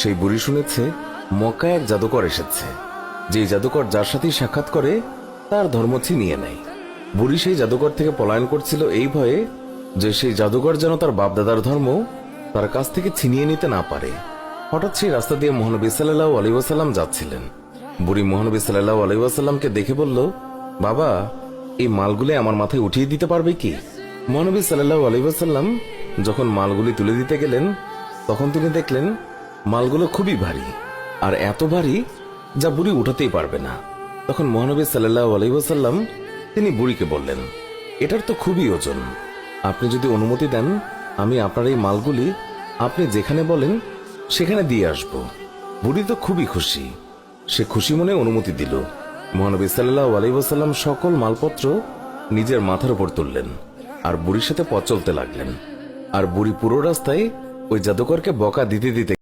সেই বুড়ি শুনেছে মক্কায় এক জাদুকর এসেছে, যে জাদুকর যার সাথেই সাক্ষাৎ করে তার ধর্ম ছিনিয়ে নেয়। বুড়ি সেই জাদুকর থেকে পলায়ন করছিল এই ভয়ে যে সেই জাদুকর যেন তার বাপদাদার ধর্ম তার কাছ থেকে ছিনিয়ে নিতে না পারে। হঠাৎ সেই রাস্তা দিয়ে মহানবী সাল্লাল্লাহু আলাইহি ওয়াসাল্লাম যাচ্ছিলেন। বুড়ি মহানবী সাল্লাল্লাহু আলাইহি ওয়াসাল্লামকে দেখে বলল, বাবা, এই মালগুলি আমার মাথায় উঠিয়ে দিতে পারবে কি? মহানবী সাল্লাল্লাহু আলাইহি ওয়াসাল্লাম যখন মালগুলি তুলে দিতে গেলেন, তখন তিনি দেখলেন মালগুলো খুবই ভারী, আর এত ভারী যা বুড়ি উঠাতেই পারবে না। তখন মহানবী সাল্লাল্লাহু আলাইহি ওয়াসাল্লাম তিনি বুড়িকে বললেন, এটার তো খুবই ওজন, আপনি যদি অনুমতি দেন আমি আপনার এই মালগুলি আপনি যেখানে বলেন সেখানে দিয়ে আসব। বুড়ি তো খুবই খুশি, সে খুশি মনে অনুমতি দিল। মহানবী সাল্লাল্লাহু আলাইহি ওয়াসাল্লাম সকল মালপত্র নিজের মাথার উপর তুললেন আর বুড়ির সাথে পথ চলতে লাগলেন। আর বুড়ি পুরো রাস্তায় ওই জাদুকরকে বকা দিতে দিতে